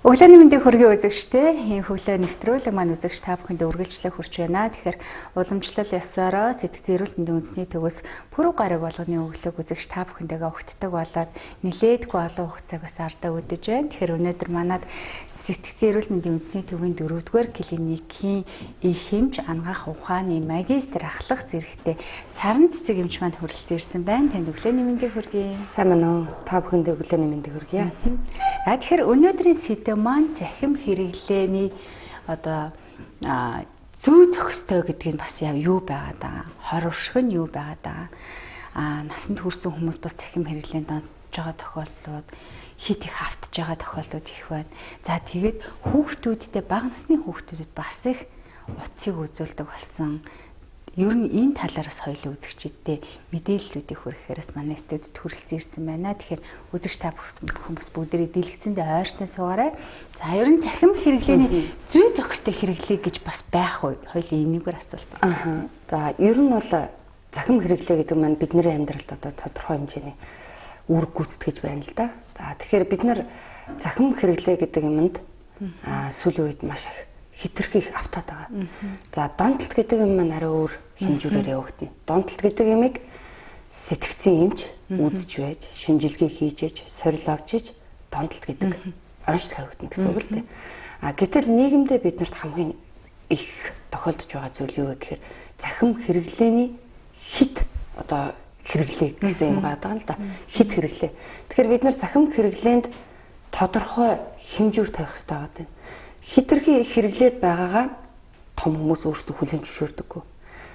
Өглөөний мэндийг хүргэе үзэгчтэй. Хөглөө нэвтрүүлэг маань үзэгч та бүхэнд үргэлжлэх хүрч байна. Тэгэхээр уламжлал ёсороо сэтгцэн эрүүл мэндийн үндэсний төвөөс пүрэв гараг болгоны өглөөг үзэгч та бүхэндээ өгтдөг болоод нилээдгүй олон хугацаагаас ардаа үдэж байна. Тэгэхээр өнөөдөр манад сэтгцэн эрүүл мэндийн үндэсний төвийн 4-р клиникийн их хэмж ангаах ухааны магистр ахлах зэрэгтэй Саран цэцэг эмч маань хүрэлцэн ирсэн байна. Танд өглөөний мэндийг хүргэе. Сайн байна уу? Та бүхэндээ өглөөний мэндийг хүргэе. Тэгэхээр өнөөдрийн сэдэв маань захим хэрэглээний зүй зохистой гэдэг нь бас юу байгаад байгаа. Хор уршиг нь юу байгаад байгаа. Насанд хүрсэн хүмүүс бас захим хэрэглээнд онцож байгаа тохиолдлууд хит их автж байгаа тохиолдлууд их байна. За тэгээд хүүхдүүдтэй бага насны хүүхдүүдэд бас их утсыг үзүүлдэг болсон. Ер нь энэ талаараас хоёулаа үзэгчдэд мэдээллүүдийг хүргэхээрээс манай студид хүрэлцэн ирсэн байна. Тэгэхээр үзэгч та хүмүүс бүгдээрээ дэлгэцэндээ ойртон суугаарай. За ер нь захим хэрэглээний зүй зохистой хэрэглээ гэж бас байх уу? Хоёулаа энэгээр асуулт. За ер нь бол захим хэрэглээ гэдэг нь бидний амьдралд одоо тодорхой хэмжээний үр гүйцэтгэж байна л да. За тэгэхээр бид нар захим хэрэглээ гэдэг юмд сүүлийн үед маш их хитрхи их автаад байгаа. За донтолт гэдэг юм маань арай өөр хэмжүүрээр явагдана. Донтолт гэдэг юмыг сэтгцэн эмч үзэж байж, шинжилгээ хийж ээж, сорил авч ээж донтолт гэдэг онцлог тавигдана гэсэн үг л дээ. Гэтэл нийгэмдээ биднэрт хамгийн их тохиолдож байгаа зүйл юу вэ гэхээр захим хэрэглээний хит хэрэглээ гэсэн юм байгаа л да. Хит хэрэглээ. Тэгэхээр бид нар захим хэрэглээнд тодорхой хэмжүүр тавих хэрэгтэй байна. Хитрхи хэрэглээд байгаагаа том хүмүүс өөрсдөө хүлээн зөвшөөрдөггүй.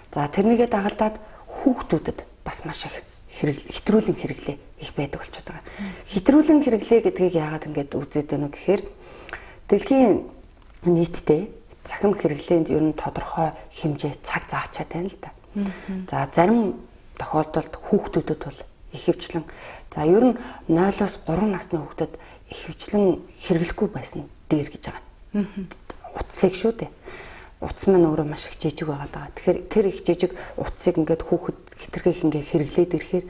За тэрнийгээ дагалдаад хүүхдүүдэд бас маш их хэтрүүлэн хэрэглээ их байдаг болчиход байгаа. Хэтрүүлэн хэрэглээ гэдгийг яагаад ингэж үзээд байна вэ гэхээр дэлхийн нийтдээ захим хэрэглээнд ер нь тодорхой хэмжээ цаг заачаад байна л да. За зарим тохиолдолд хүүхдүүдэд бол ихэвчлэн за ер нь 0-3 насны хүүхдэд ихэвчлэн хэрэглэхгүй байсан дээр гэж байгаа. Утсыг шүү дээ. Утас маань өөрөө маш их жижиг байгаа. Тэгэхээр тэр их жижиг утсыг ингээд хүүхэд хитрхи их ингээд хэрэглээд ирэхээр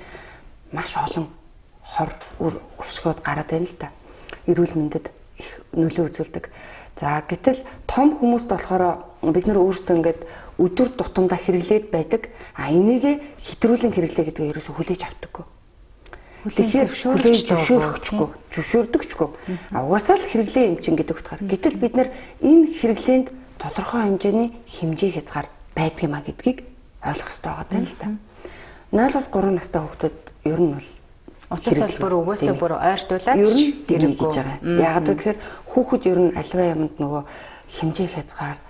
маш олон хор уршигуд гараад байна л да. Эрүүл мэндэд их нөлөө үзүүлдэг. За гэтэл том хүмүүст болохоор бид нар өөрсдөө ингээд өдөр тутамдаа хэрэглээд байдаг. Энийг хитрүүлэн хэрэглээ гэдгээ ерөөсөө хүлээж авдаггүй. Тэгэхээр зөвшөөрдөгчгүй. Угаасаа л хэрэглээ эмчин гэдэг утгаар. Гэтэл бид нар энэ хэрэглээнд тодорхой хэмжээний хэмжээ хязгаар байдгиймаа гэдгийг ойлгох хэрэгтэй байгаа юм л да. 0-3 настай хүүхдэд ер нь бол утас бүр угаасаа бүр ойртуулаад дэрэг гэж байгаа. Яагаад гэвэл хүүхэд ер нь альва юмд нөгөө хэмжээ хязгаар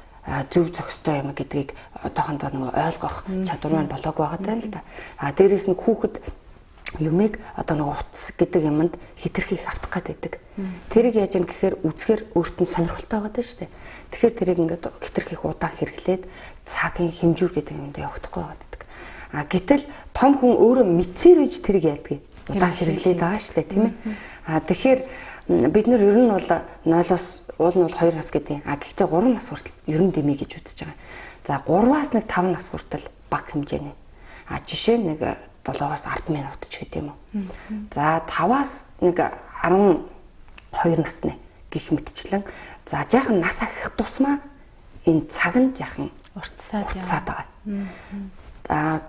зөв зохистой юм гэдгийг одоохондоо нөгөө ойлгох чадвар маань болоогүй байгаа юм л да. Дээрээс нь хүүхэд юмыг нөгөө утас гэдэг юмд хитрхи их автах гэдэг. Тэрийг яаж юм гэхээр үзэхээр өөрт нь сонирхолтой байгаа шүү дээ. Тэгэхээр тэрийг ингээд хитрхи их удаан хэрэглээд цагийн хэмжүүр гэдэг юмд явагдахгүй байдаг. Гэтэл том хүн өөрөө мэдсээр үж тэрийг яадгийг удаан хэрэглээд байгаа шүү дээ, тийм ээ. Тэгэхээр бид нар ер нь бол 0-оос уул нь бол 2 нас гэдэг. Гэхдээ 3 нас хүртэл ер нь дэмий гэж үзэж байгаа. За 3-аас 5 нас хүртэл бага хэмжээний. Жишээ нь 7-оос 10 минут ч гэдэг юм уу. За 5-аас 12 насны гих мэтчлэн за жаахан нас ахих тусмаа энэ цаг нь жаахан уртсаад байгаа.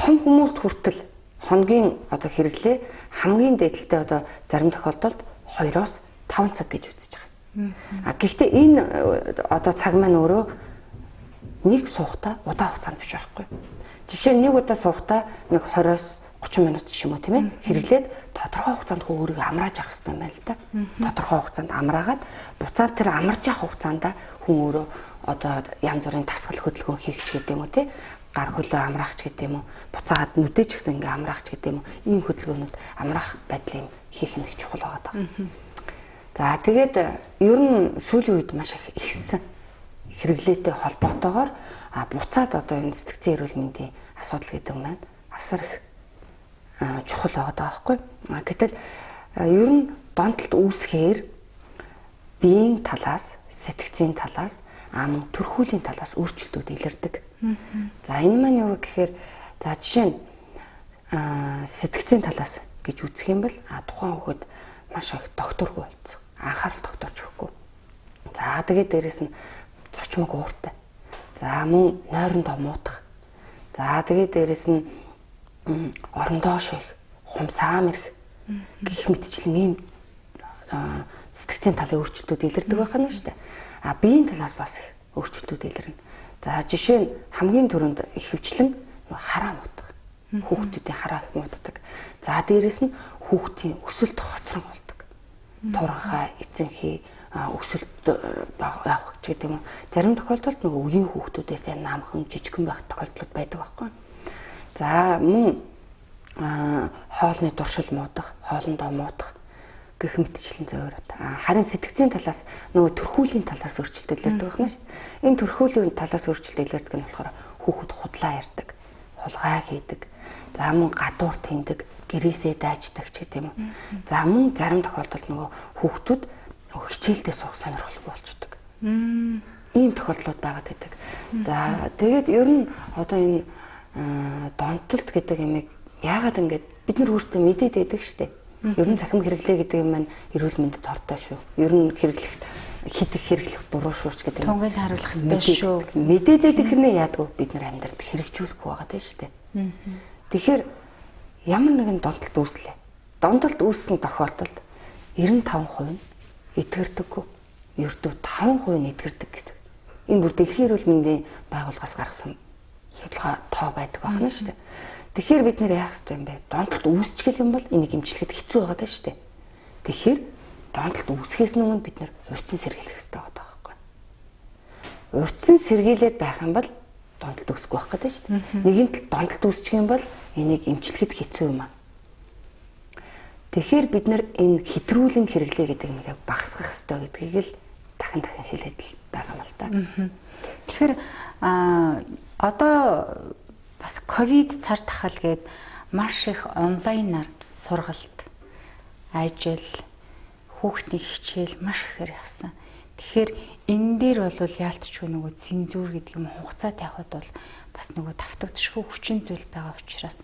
Том хүмүүст хүртэл хоногийн хэрэглээ хамгийн дээдэлтэй зарим тохиолдолд 2-оос 5 цаг гэж үзэж байгаа. Гэхдээ энэ цаг маань өөрөө нэг суухтаа удаан хугацаанд биш байхгүй. Жишээ нь нэг удаа суухтаа 20-оос 30 минут ч юм уу тийм ээ хэрэглээд тодорхой хугацаанд өөрийгөө амрааж авах хэрэгтэй юм байна л да. Тодорхой хугацаанд амраагаад буцаад тэр амарч явах хугацаанд хүн өөрөө янз бүрийн дасгал хөдөлгөөн хийх ч гэдэг юм уу тий гар хөлөө амраах ч гэдэг юм уу буцаад нүдээ ч гэсэн ингээ амраах ч гэдэг юм уу ийм хөдөлгөөнүүд амраах байдлыг хийх нь чухал байгаа. За тэгээд ер нь сүүлийн үед маш их ихсэн хэрэглээтэй холбоотойгоор буцаад энэ сэтгцэн эрүүл мэндийн асуудал гэдэг юм байна. Асар их чухал байгаа байхгүй. Гэтэл ер нь донтолт үүсгээр биеийн талаас, сэтгцийн талаас, мөн төрхүүлийн талаас өөрчлөлтүүд илэрдэг. За энэ маань юу гэхээр за жишээ нь сэтгцийн талаас гэж үзэх юм бол тухайн хүүхэд маш их докторгүй болцсон. Анхаарал тогтоож өгөхгүй. За тэгээд дээрэс нь цочмог ууртай. За мөн нойрондоо муудах. За тэгээд дээрэс нь орондоо ших, хумсаам ирэх гэх мэтчлэн ийм сэтгцийн талын өөрчлөлтүүд илэрдэг байх нь шүү дээ. Биеийн талаас бас их өөрчлөлтүүд илэрнэ. За жишээ нь хамгийн түрүүнд ихэвчлэн хараа муудах. Хүүхдүүдийн хараа их мууддаг. За дээрэс нь хүүхдийн өсөлт хоцрон болдог. Туранхай, эцэнхий өсөлт явах ч гэдэг юм. Зарим тохиолдолд нөгөө үеийн хүүхдүүдээс наамхан жижигхэн байх тохиолдлууд байдаг байхгүй. За мөн хоолны дуршил муудах, хоолндоо муудах гэх мэтчлэн зөөр. Харин сэтгцийн талаас нөгөө төрхүүлийн талаас өөрчлөлт илэрдэг байна шүү дээ. Энэ төрхүүлийн талаас өөрчлөлт илэрдэг нь болохоор хүүхэд худлаа ярьдаг, хулгай хийдэг. За мөн гадуур тэмдэг, гэрээсээ дайждаг ч гэдэг юм. За мөн зарим тохиолдолд нөгөө хүүхдүүд хичээлдээ суух сонирхолгүй болчдөг. Ийм тохиолдлууд байгаад байдаг. За тэгээд ер нь одоо энэ донтолт гэдэг юмыг яагаад ингэж бид нар өөрсдөө мэдээд байдаг шүү дээ. Ер нь цахим хэрэглээ гэдэг юм маань эрүүл мэндэд хортой шүү. Ер нь хэрэглэх буруу шүүч гэдэг юм. Тунгийн харуулах хэрэгтэй шүү. Мэдээд байдаг хэрнээ яадгүй бид нар амьдралд хэрэгжүүлэхгүй байгаа даа шүү дээ. Тэгэхээр ямар нэгэн донтолт үүслээ. Донтолт үүссэн тохиолдолд 95% нь эдгэрдэггүй. Ердөө 5% нь эдгэрдэг гэдэг. Энэ бүр дэлхийн эрүүл мэндийн байгууллагаас гаргасан судалгаа тоо байдаг байна шүү дээ. Тэгэхээр бид нэр яах ёстой юм бэ? Донтолт үүсчихэл юм бол энийг эмчлэхэд хэцүү байгаа даа шүү дээ. Тэгэхээр донтолт үүсгэхээс өмнө бид нэр урьдчилан сэргийлэх ёстой байгаа байхгүй. Урьдчилан сэргийлээд байх юм бол донтолт үүсэхгүй байх гэдэг шүү дээ. Нэгэнт донтолт үүсчих юм бол энийг эмчлэхэд хэцүү юм аа. Тэгэхээр бид нэр энэ хэтрүүлэн хэрэглээ гэдэг юмыг багасгах ёстой гэдгийг л дахин хэлээд л байгаа юм л да. Тэгэхээр одоо бас ковид цар тахал гээд маш их онлайнаар сургалт, ажил, хүүхдийн хичээл маш ихээр явсан. Тэгэхээр энэ дээр бол яалтчгүй нөгөө цензур гэдэг юм хугацаа тавихад бол бас нөгөө давтагдчихгүй хүчин зүйл байгаа учраас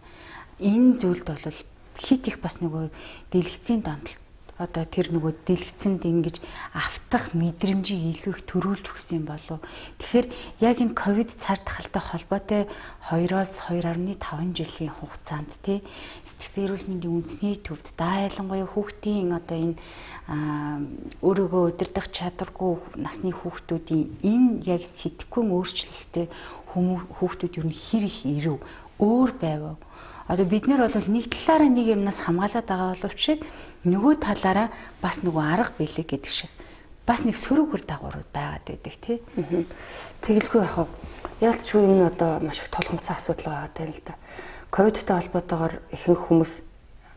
энэ зүйлд бол хит их бас нөгөө дэлгэцийн донтолт одоо тэр нөгөө дэлгэцэнд ингэж автах мэдрэмжийг илүү их төрүүлж өгсөн юм болов. Тэгэхээр яг энэ ковид цар тахалтай холбоотой 2-оос 2.5 жилийн хугацаанд тий сэтгцэн эрүүл мэндийн үндэсний төвд ялангуяа хүүхдийн одоо энэ өөрийгөө удирдах чадваргүй насны хүүхдүүдийн энэ яг сэтгэхүйн өөрчлөлттэй хүүхдүүд юу хэр их ирэв өөр байв. Одоо бид нар бол нэг талаараа нэг юмнаас хамгаалаад байгаа боловч нөгөө талаараа бас нөгөө арга билег гэдэг шиг бас нэг сөрөг хөр дагаврууд байгаад байдаг тий. Тэгэлгүй яах вэ? Яалтчгүй энэ одоо маш их тулгымцсан асуудал байгаа юм л да. Ковидтай холбоотойгоор ихэнх хүмүүс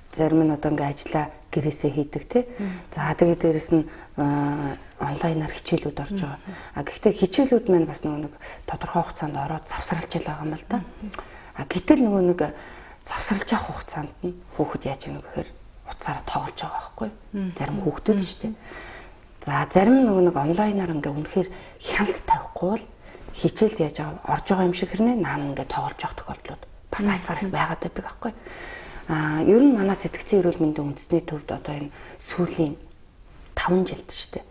зарим нь одоо ингээ ажиллаа гэрээсээ хийдэг тий. За тэгээд дээрэс нь онлайнаар хичээлүүд орж байгаа. Гэхдээ хичээлүүд маань бас нэг тодорхой хугацаанд ороод завсарлаж байгаа юм л да. Гэтэл нөгөө нэг завсарлаж явах хугацаанд нь хүүхэд яаж юм гэхээр уцаараа тоглож байгаа байхгүй. Зарим хүүхдүүд шүү дээ. За зарим нэг онлайнаар ингээ үнэхээр хяналт тавихгүй бол хичээлд яаж орж байгаа юм шиг хэрнээ наан ингээ тоглож явах тохиолдлууд бас айсаар их байгаад байдаг байхгүй. Ер нь манай сэтгцэн эрүүл мэндийн үндэсний төвд одоо энэ сүүлийн 5 жилд шүү дээ.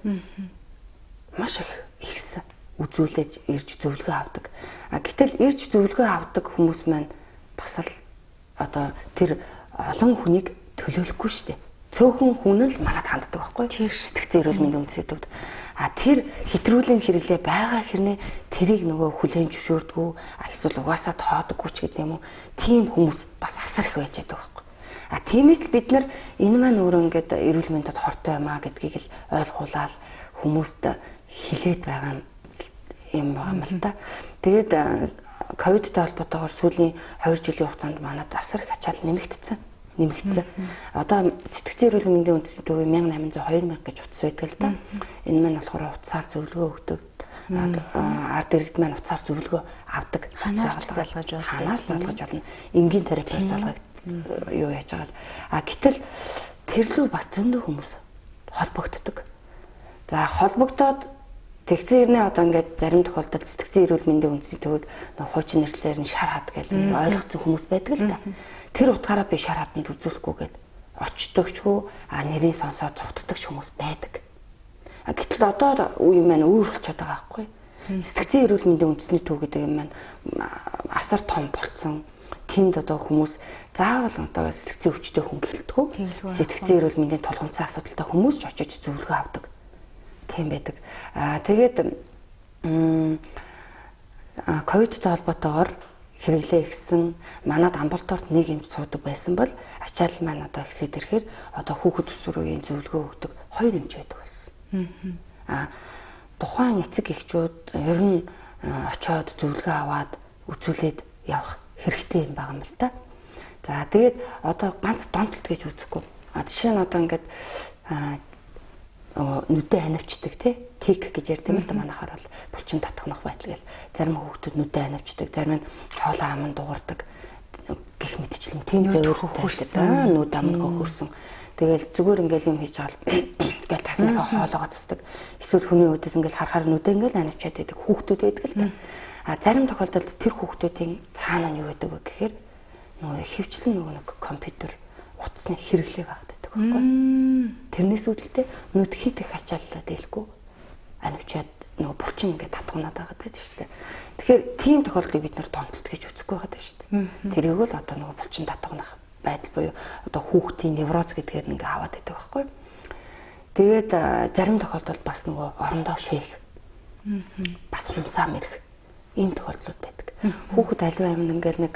Маш их ихсэн үзүүлэж ирж зөвлөгөө авдаг. Гэтэл ирж зөвлөгөө авдаг хүмүүс маань бас л одоо тэр олон хүнийг төлөөлөхгүй шүү дээ. Цөөхөн хүн л манад ханддаг байхгүй. Тэр сэтгцэн эрүүл мэндийн үндэсний төвд. Тэр хэтрүүлэн хэрэглээ байгаа хэрнээ тэрийг нөгөө хүлээн зөвшөөрдгөө эсвэл угаасаа тоодоггүй ч гэдэг юм уу. Тийм хүмүүс бас асар их байж байгаа байхгүй. Тиймээс л бид нар энэ маань өөрөө ингээд эрүүл мэндэд хортой юм а гэдгийг л ойлгуулаад хүмүүст хэлээд байгаа юм байна л да. Тэгээд ковидтай холбоотойгоор сүүлийн 2 жилийн хугацаанд манад асар их ачаал нэмэгдсэн. Одоо сэтгцэн эрүүл мэндийн үндэсний төвийн 1800-2000 гэж утас байдаг л да. Энэ маань болохоор утасаар зөвлөгөө өгдөг. Ард иргэд маань утасаар зөвлөгөө авдаг. Ханаас залгаж болно. Энгийн терапиар залгаж юу яаж байгаа. Гэтэл тэрлүү бас зөндөө хүмүүс холбогддог. За холбогдоод тэгсэн хэрнээ одоо ингээд зарим тохиолдолд сэтгцэн эрүүл мэндийн үндэсний төвийг хуучин нэршлэр нь шар хад гэж ойлгоцсон хүмүүс байдаг л да. Тэр утгаараа би шар хаданд үзүүлэхгүйгээд очдогчгүй нэрийг сонсоод цугтдаг хүмүүс байдаг. Гэтэл одоо үе маань өөр болчиход байгаа байхгүй. Сэтгцэн эрүүл мэндийн үндэсний төв гэдэг юм маань асар том болцсон. Тэнд одоо хүмүүс заавал одоо сэтгцэн өвчтэй хүн гэлтгүү. Сэтгцэн эрүүл мэндийн тулгымцсан асуудалтай хүмүүс ч очиж зөвлөгөө авдаг. Тийм байдаг. Тэгээд ковидтой холбоотойгоор хэрэглээ ихсэн манад амбулаторт нэг юм суудаг байсан бол ачаал маань одоо ихсээд ирэхээр одоо хүүхэд өсвөрийн зөвлөгөө өгдөг 2 эмч байдаг болсон. Тухайн эцэг эхчүүд ер нь очиод зөвлөгөө аваад үзүүлээд явах хэрэгтэй юм байгаа юм л та. За тэгээд одоо ганц донтолт гэж үзэхгүй. Жишээ нь одоо ингээд нүдэ анивчдаг тик гэж ярьдаг юм л да манайхаар бол булчин татхнах байдал гэл зарим хүүхдүүд нүдэ анивчдаг, зарим нь хоолоо аман дуурдаг гэх мэтчлэн тийм зөвөртэй нүд аман хөрсөн. Тэгэл зүгээр ингээл юм хийж байгаа ингээл тахныхаа хоолоогоо цасдаг. Эсвэл хүний үүдээс ингээл харахаар нүдэ ингээл анивчаад байдаг хүүхдүүд байдаг л да. Зарим тохиолдолд тэр хүүхдүүдийн цаана нь юу байдаг вэ гэхээр нөгөө хөвчлэн нэг компьютер утасны хэрэглээ багтдаг байхгүй. Тэрнээс үүдэлтэй нүд хит их ачааллаа дэлгүй анивчаад нөгөө булчин ингээд татгунаад байгаа даа шүү дээ. Тэгэхээр тийм тохиолдлыг бид нар донтолт гэж үзэхгүй байгаа даа шүү дээ. Тэрийг л одоо нөгөө булчин татгунах байдал буюу одоо хүүхдийн невроз гэдгээр ингээ аваад байдаг байхгүй. Тэгээд зарим тохиолдолд бас нөгөө орондоо шээх. Бас хумсаа мэрэх ийм тохиолдлууд байдаг. Хүүхэд аливаа юмд ингээл нэг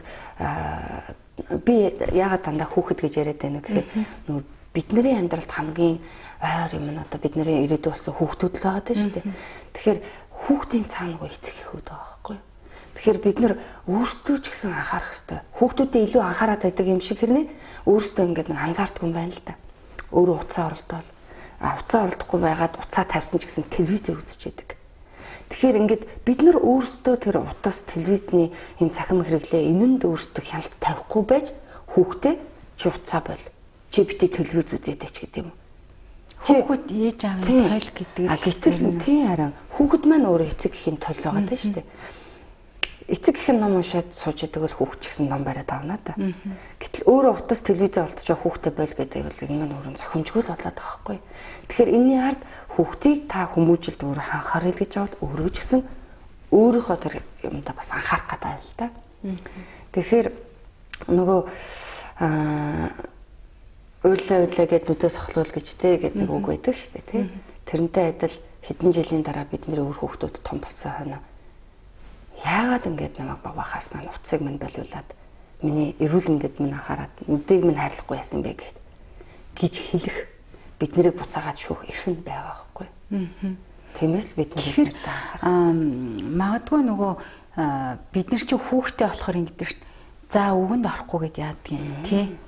би яагаад дандаа хүүхэд гэж яриад байна гэхээр нөгөө бидний амьдралд хамгийн ойр юм нь одоо бидний ирээдүйн болсон хүүхдүүд л байгаа даа шүү дээ. Тэгэхээр хүүхдийн цаана нөгөө эцэг эхүүд байгаа байхгүй. Тэгэхээр бид нар өөрсдөө ч гэсэн анхаарах хэрэгтэй. Хүүхдүүдэд илүү анхаарат байдаг юм шиг хэрнээ өөрсдөө ингээд нэг анзаардгүй юм байна л да. Өөрөө уцаа оролдоол. Уцаа оролдохгүй байгаад уцаа тавьсан ч гэсэн телевиз үзэж идэг. Тэгэхээр ингээд бид нар өөрсдөө тэр утас телевизний энэ цахим хэрэглээ энэнд өөрсдөө хяналт тавихгүй байж хүүхдээ чи уцаа бол. Чи битээ телевиз үзээд ч гэдэг юм. Хүүхэд ээж аавын тойл гэдэг. Гэтэл тийм харин хүүхэд маань өөрөө эцэг эхийн тойл байгаа даа шүү дээ. Эцэг их ном уншаад сууж идэг бол хүүхд ч гэсэн ном бариад авна да. Гэтэл өөрөө утас телевизээ олдож байгаа хүүхдээ бойл гэдэг бол энэ маань өөрөө зохимжгүй л болоод байгаа байхгүй. Тэгэхээр энэний ард хүүхдийг та хүмүүжилд өөрөө анхаарал гэж авал өөрөө ч гэсэн өөрийнхөө тэр юмдаа бас анхаарах гэдэг юм л да. Тэгэхээр нөгөө уйлаа гэд нүдээ сохлуул гэж гэдэг үг байдаг шүү дээ тий. Тэрнтэй адил хэдэн жилийн дараа бидний өөр хүүхдүүд том болсон хойно яагаад ингэж намайг багахаас маань уцыг минь болиулаад миний эрүүл мэндэд минь анхаарад нүдийг минь хайрлахгүй яасан бэ гэж хэлэх биднийг буцаагаад шүүх эрхэн байгаа байхгүй. Тиймээс л бид нар анхаарах. Магадгүй нөгөө бид нар чи хүүхдээ болохоор ингэдэг шүү. За үгэнд орохгүй гэд яадаг юм тий.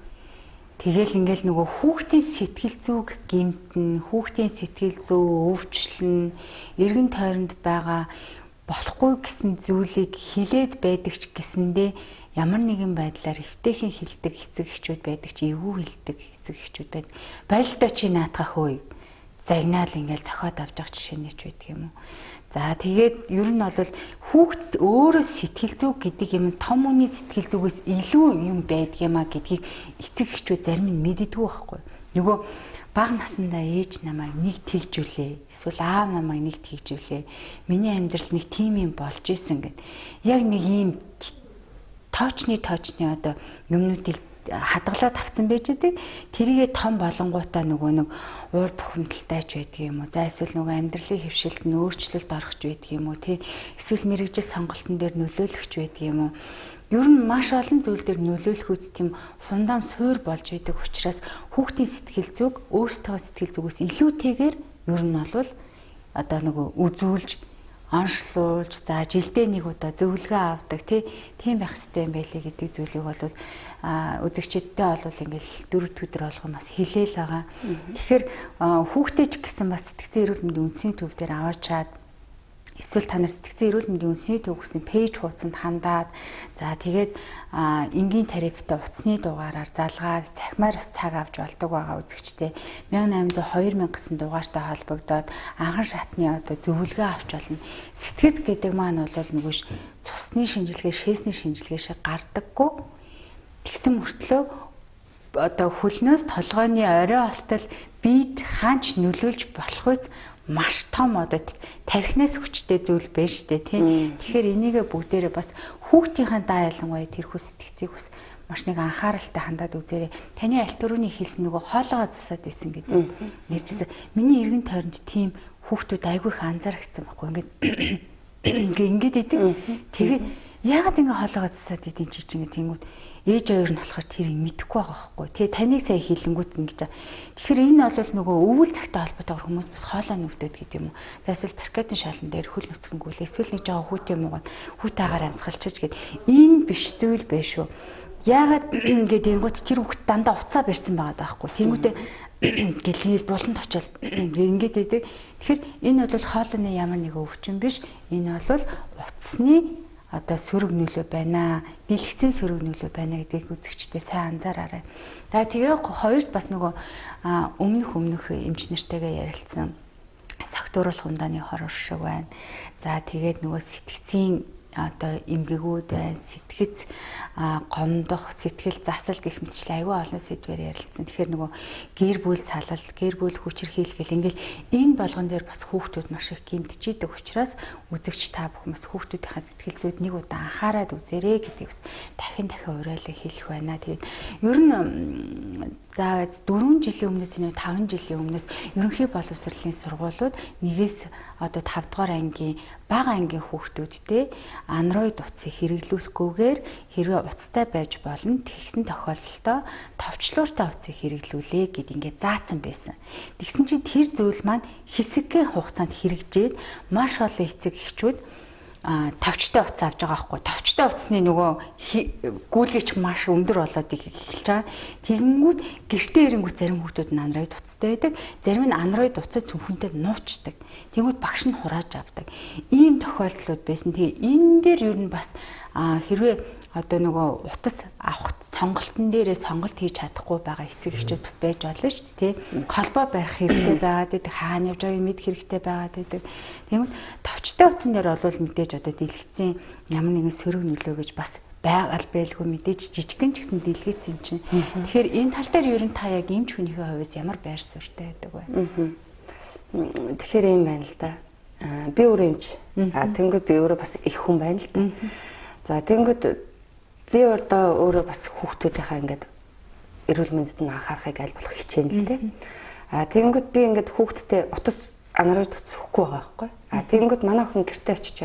Тэгэл ингээл нөгөө хүүхдийн сэтгэл зүйг гэмтэн, хүүхдийн сэтгэл зүй өвчлөн, эргэн тойронд байгаа болохгүй гэсэн зүйлийг хилээд байдаг ч гэсэндээ ямар нэгэн байдлаар эвтэйхэн хилдэг эцэг эхчүүд байдаг ч эвгүй хилдэг эцэг эхчүүд байдаг. Байлдаа чи наатах хөөе. Загнаал ингээл зохиод авч явах жишээнийч байдаг юм уу. За тэгээд ер нь бол хүүхд өөрөө сэтгэл зүй гэдэг юм том хүний сэтгэл зүгээс илүү юм байдгиймаа гэдгийг эцэг эхчүүд зарим нь мэддэггүй байхгүй. Нөгөө бага насндаа ээж намайг нэг тэгжүүлээ. Эсвэл аав намайг нэг тэгжүүлээ. Миний амьдрал нэг тийм юм болж исэн гэд. Яг нэг ийм тоочны одоо юмнуудыг хадгалаад тавцсан байж байгаа. Тэрийгэ том болонгуудаа нөгөө нэг уур бухимдалтай ч байдаг юм уу. За эсвэл нөгөө амьдралын хөвшилд нь өөрчлөлт орохч байдаг юм уу тий. Эсвэл мэрэгжил сонголтын дээр нөлөөлөгч байдаг юм уу. Ер нь маш олон зүйл дээр нөлөөлөх үст тийм фундам суур болж байдаг учраас хүүхдийн сэтгэл зүг өөрсдөө сэтгэл зүгээс илүүтэйгээр ер нь бол одоо нөгөө үзүүлж онцлуулж за жилдээ нэг удаа зөвлөгөө авдаг тийм байх хэрэгтэй юм байлээ гэдэг зүйлийг бол үзэгчдтэй бол ингээл 4 өдөр болгоо бас хэлээл байгаа. Тэгэхээр хүүхдээ ч гэсэн бас сэтгцэн эрүүл мэндийн үндэсний төв дээр аваачаад эсвэл та нар сэтгцэн эрүүл мэндийн үндэсний төв гэсэн пэйж хуудсанд хандаад за тэгээд энгийн тарифтай утасны дугаараар залгаад цахимаар бас цаг авч болдог байгаа үзэгчтэй 1800 2000 гэсэн дугаартай холбогдоод анхан шатны одоо зөвлөгөө авч болно. Сэтгэц гэдэг маань бол нөгөө цусны шинжилгээ, шээсний шинжилгээ шиг гардаггүй. Тэгсэн мөртлөө одоо хөлнөөс толгойн орой олтол бид хаанч нөлөөлж болох үс маш том одоо тархинаас хүчтэй зүйл байна шүү дээ тийм. Тэгэхээр энийгээ бүгдээрээ бас хүүхдийнхээ даа ялангуяа тэрхүү сэтгцийг бас маш нэг анхааралтай хандаад үзээрэй. Таны аль төрөний хэлсэн нөгөө хоолоогоо засаад байсан гэдэг нэрчсэн. Миний эргэн тойронд тийм хүүхдүүд айгүй их анзаарчихсан байхгүй ингээд идэг. Тэгээд яагаад ингэ хоолоогоо засаад идэв чи чинь тэнгүүд ээж хоёр нь болохоор тэрийг мэдэхгүй байгаа байхгүй. Тэгээ таныг сая хэлэнгүүт ингэж. Тэгэхээр энэ бол нөгөө өвөл цагтай холбоотойгоор хүмүүс бас хоолоо нүвдөд гэдэг юм уу. За эсвэл паркетын шалан дээр хөл нүцгэнгүүл эсвэл нэг жоо хүүтэй муугаад хүүтэйгээр амьсгалчиж гээд энэ биш зүйл байх шүү. Яагаад ингээд тэнгүүт тэр хүүхд дандаа уцаа барьсан байгаа даахгүй. Тэнгүүтээ гэлээс буланд очил ингээд идэг. Тэгэхээр энэ бол хоолойны ямар нэг өвчин биш. Энэ бол утасны одоо сөрөг нөлөө байна. Дэлгэцийн сөрөг нөлөө байна гэдгийг үзэгчдээ сайн анзаараарай. За тэгээ хоёрт бас нөгөө өмнөх эмч нартайгаа ярилцсан согтууруулах ундааны хор уршиг байна. За тэгээд нөгөө сэтгцийн одоо эмгэгүүд байна, сэтгэц гомдох, сэтгэл засал гэх мэтчлэн аюул олон сэдвээр ярилцсан. Тэгэхээр нөгөө гэр бүл салал, гэр бүл хүчирхийлэл ингээл энэ болгон дээр бас хүүхдүүд маш их гэмтжийдэг учраас үзэгч та бүхэн бас хүүхдүүдийнхээ сэтгэл зүйд нэг удаа анхаарад үзээрэй гэдгийг бас дахин уриалан хэлэх байна. Тэгээд ер нь за 4 жилийн өмнөөс энэ 5 жилийн өмнөөс ерөнхий боловсролын сургуулиуд нэгээс одоо 5 дугаар ангийн бага ангийн хүүхдүүдтэй Android утсыг хэрэглүүлэхгүйгээр хэрвээ уцтай байж болно тэгсэн тохиолдолд товчлууртай утсыг хэрэглүүлээ гэд ингээд заасан байсан. Тэгсэн чинь тэр зүйл маань хэсэгхэн хугацаанд хэрэгжээд маш олон эцэг эхчүүд товчтой утас авч байгаа байхгүй. Товчтой утасны нөгөө гүйлгэж маш өндөр болоод эхэлж байгаа. Тэгэнгүүт гэртээ ирэнгүүт зарим хүүхдүүд нь Android утастай байдаг. Зарим нь Android утсаа зөвхөнтэй нуучдаг. Тэгэнгүүт багш нь хурааж авдаг. Ийм тохиолдлууд байсан. Тэгээ энэ дээр ер нь бас хэрвээ одоо нөгөө утас авах сонголтын дээрээ сонголт хийж чадахгүй байгаа эцэг эхчүүд бас байж болно шүү дээ. Холбоо барих хэрэгтэй байгаад байдаг. Хаана явж байгааг мэдэх хэрэгтэй байгаад байдаг. Тэгмээ товчтой утсан дээр бол мэдээж одоо дэлгэцийн ямар нэгэн сөрөг нөлөө гэж бас байгаль байлгүй мэдээж жижигхэн ч гэсэн дэлгэц юм чинь. Тэгэхээр энэ тал дээр ер нь та яг эмч хүнийхээ хувьд ямар байр суурьтай байдаг вэ? Тэгэхээр юм байна л да. Би өөрөө эмч. Тэнгүүд би өөрөө бас их хүн байна л да. За тэнгүүд би өөрөө бас хүүхдүүдийнхаа ингээд эрүүл мэндэд нь анхаарахыг аль болох хичээнэ л дээ. Тэгэнгүүт би ингээд хүүхдтэй утас Android утас өгөхгүй байгаа байхгүй. Тэгэнгүүт манай охин гэртээ очиж